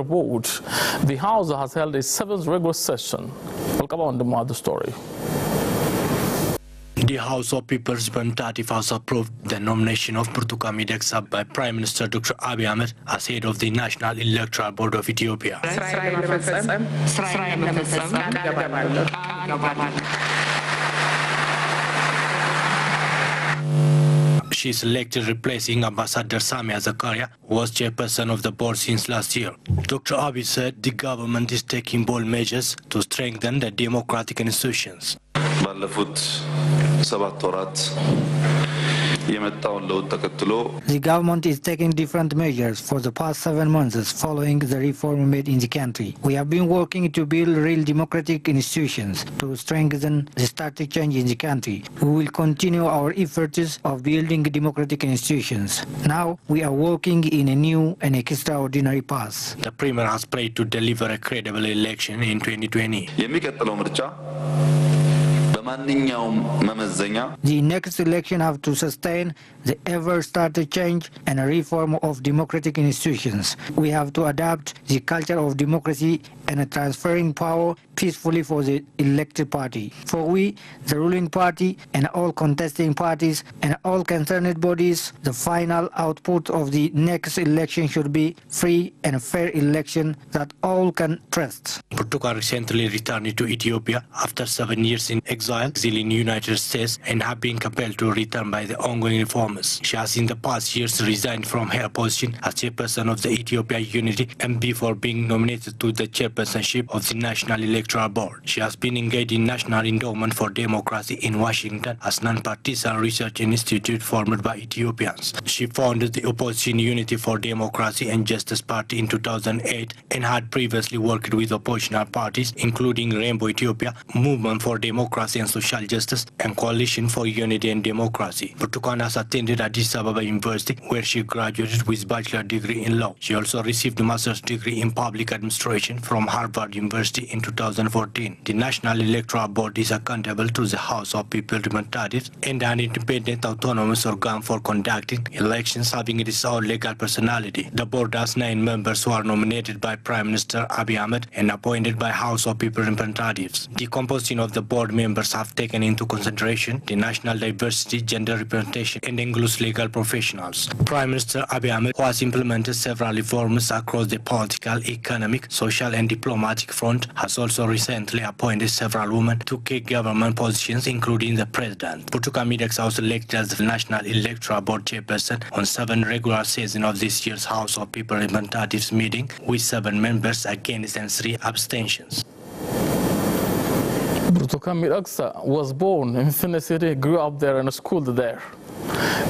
Board. The House has held its 7th regular session. Welcome on the mother story. The House of People's Representatives has approved the nomination of Burtukan Mideksa by Prime Minister Dr. Abiy Ahmed as head of the National Electoral Board of Ethiopia. She is elected, replacing Ambassador Samia Zakaria, who was chairperson of the board since last year. Dr. Abiy said the government is taking bold measures to strengthen the democratic institutions. The government is taking different measures for the past 7 months following the reform made in the country. We have been working to build real democratic institutions to strengthen the static change in the country. We will continue our efforts of building democratic institutions. Now we are working in a new and extraordinary path. The Premier has prayed to deliver a credible election in 2020. The next election have to sustain the ever-started change and reform of democratic institutions. We have to adapt the culture of democracy and transferring power peacefully for the elected party. For we, the ruling party, and all contesting parties, and all concerned bodies, the final output of the next election should be free and fair election that all can trust. Burtukan recently returned to Ethiopia after 7 years in exile in the United States and have been compelled to return by the ongoing reformers. She has in the past years resigned from her position as chairperson of the Ethiopia Unity and before being nominated to the chairpersonship of the National Electoral Board. She has been engaged in National Endowment for Democracy in Washington as non-partisan research institute formed by Ethiopians. She founded the opposition Unity for Democracy and Justice Party in 2008 and had previously worked with oppositional parties including Rainbow Ethiopia, Movement for Democracy and Social Justice, and Coalition for Unity and Democracy. Burtukan has attended Addis Ababa University where she graduated with bachelor degree in law. She also received a master's degree in public administration from Harvard University in 2014. The National Electoral Board is accountable to the House of People's Representatives and an independent autonomous organ for conducting elections having its own legal personality. The board has 9 members who are nominated by Prime Minister Abiy Ahmed and appointed by House of People's Representatives. The composition of the board members have taken into consideration the national diversity, gender representation, and includes legal professionals. Prime Minister Abiy Ahmed, who has implemented several reforms across the political, economic, social, and diplomatic front, has also recently appointed several women to key government positions, including the president. Burtukan Mideksa was elected as the National Electoral Board chairperson on 7 regular sessions of this year's House of People's Representatives meeting, with 7 members against and 3 abstentions. Burtukan Mideksa was born in Fine City, grew up there and schooled there.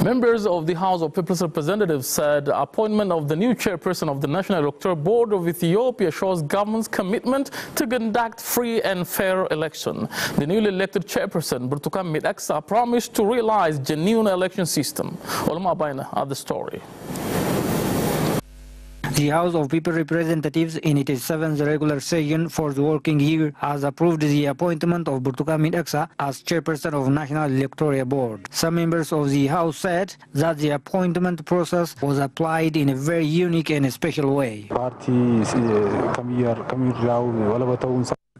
Members of the House of People's Representatives said the appointment of the new chairperson of the National Electoral Board of Ethiopia shows government's commitment to conduct free and fair election. The newly elected chairperson, Burtukan Mideksa, promised to realize genuine election system. Olma Baina at the story. The House of People's Representatives in its 7th regular session for the working year has approved the appointment of Burtukan Mideksa as chairperson of National Electoral Board. Some members of the House said that the appointment process was applied in a very unique and special way.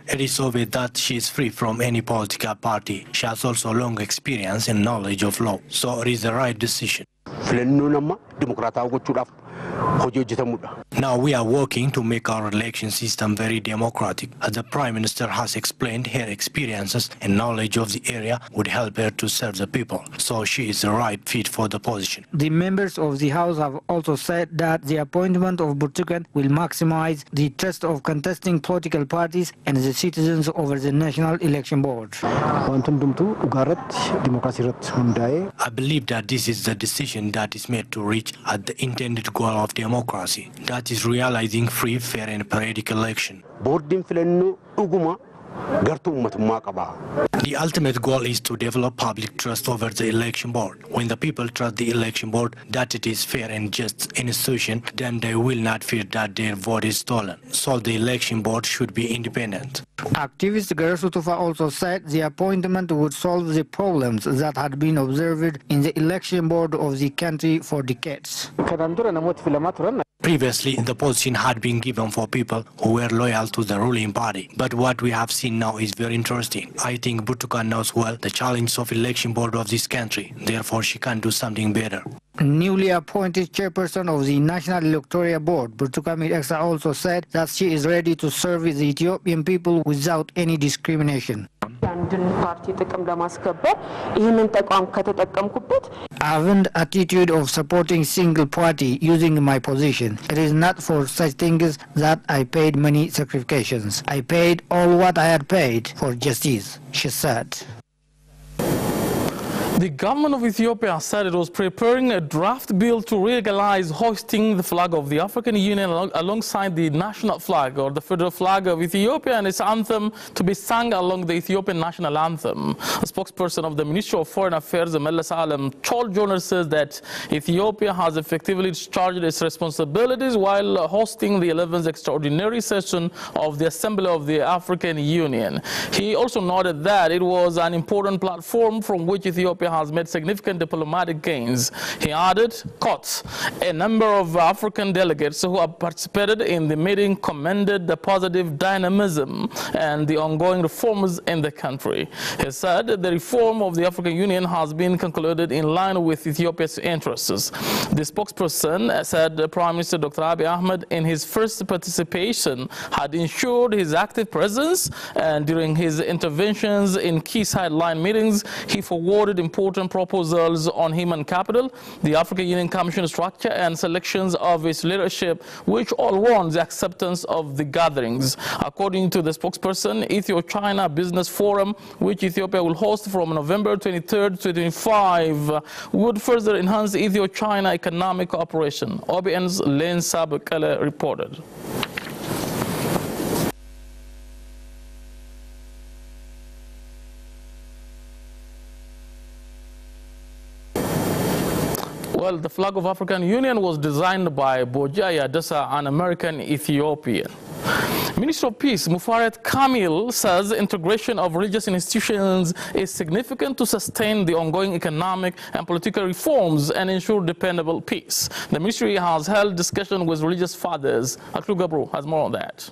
It is obvious that she is free from any political party. She has also long experience and knowledge of law, so it is the right decision. Now we are working to make our election system very democratic. As the Prime Minister has explained, her experiences and knowledge of the area would help her to serve the people, so she is the right fit for the position. The members of the House have also said that the appointment of Burtukan will maximize the trust of contesting political parties and the citizens over the National Election Board. I believe that this is the decision that is made to reach at the intended goal of democracy, that is realizing free, fair and periodic election. The ultimate goal is to develop public trust over the election board. When the people trust the election board that it is fair and just institution, then they will not fear that their vote is stolen. So the election board should be independent. Activist Gersu Tufa also said the appointment would solve the problems that had been observed in the election board of the country for decades. Previously, the position had been given for people who were loyal to the ruling party. But what we have seen now is very interesting. I think Burtukan knows well the challenge of election board of this country. Therefore, she can do something better. Newly appointed chairperson of the National Electoral Board, Burtukan Mideksa, also said that she is ready to serve the Ethiopian people without any discrimination. I haven't attitude of supporting single party using my position. It is not for such things that I paid many sacrifices. I paid all what I had paid for justice, she said. The government of Ethiopia said it was preparing a draft bill to legalize hoisting the flag of the African Union alongside the national flag or the federal flag of Ethiopia and its anthem to be sung along the Ethiopian national anthem. A spokesperson of the Ministry of Foreign Affairs, Meles Alem, told journalists that Ethiopia has effectively discharged its responsibilities while hosting the 11th extraordinary session of the Assembly of the African Union. He also noted that it was an important platform from which Ethiopia has made significant diplomatic gains. He added, quote, a number of African delegates who have participated in the meeting commended the positive dynamism and the ongoing reforms in the country. He said the reform of the African Union has been concluded in line with Ethiopia's interests. The spokesperson said Prime Minister Dr. Abiy Ahmed, in his first participation, had ensured his active presence, and during his interventions in key sideline meetings, he forwarded important proposals on human capital, the African Union Commission structure, and selections of its leadership, which all warrant the acceptance of the gatherings. According to the spokesperson, Ethio-China Business Forum, which Ethiopia will host from November 23rd to 25, would further enhance Ethio-China economic cooperation. OBN's Len Sabekele reported. Well, the flag of African Union was designed by Bojaya Dessa, an American Ethiopian. Minister of Peace Muferiat Kamil says integration of religious institutions is significant to sustain the ongoing economic and political reforms and ensure dependable peace. The ministry has held discussion with religious fathers. Aklu Gabru has more on that.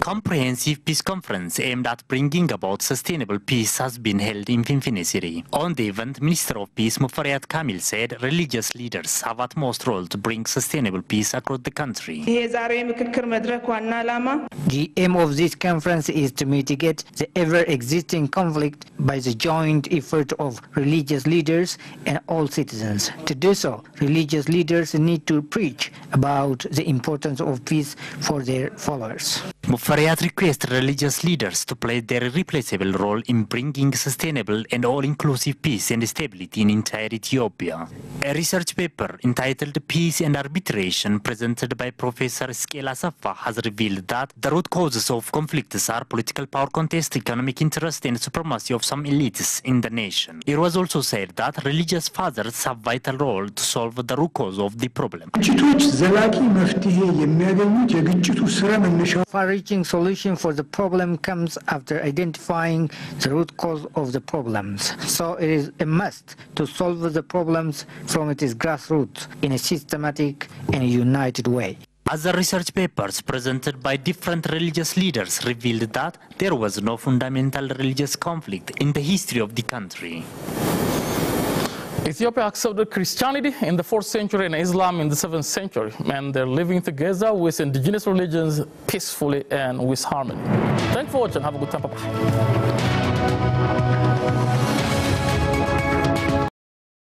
Comprehensive peace conference aimed at bringing about sustainable peace has been held in Finfinne City. On the event, Minister of Peace Muferiat Kamil said religious leaders have utmost role to bring sustainable peace across the country. The aim of this conference is to mitigate the ever-existing conflict by the joint effort of religious leaders and all citizens. To do so, religious leaders need to preach about the importance of peace for their followers. Muferiat requested religious leaders to play their irreplaceable role in bringing sustainable and all-inclusive peace and stability in entire Ethiopia. A research paper entitled Peace and Arbitration, presented by Professor Skela Safa, has revealed that the root causes of conflicts are political power contest, economic interest, and supremacy of some elites in the nation. It was also said that religious fathers have a vital role to solve the root cause of the problem. Far-reaching solution for the problem comes after identifying the root cause of the problems. So it is a must to solve the problems from its grassroots in a systematic and united way. Other research papers presented by different religious leaders revealed that there was no fundamental religious conflict in the history of the country. Ethiopia accepted Christianity in the 4th century and Islam in the 7th century, and they're living together with indigenous religions peacefully and with harmony. Thanks for watching. Have a good time. Bye-bye.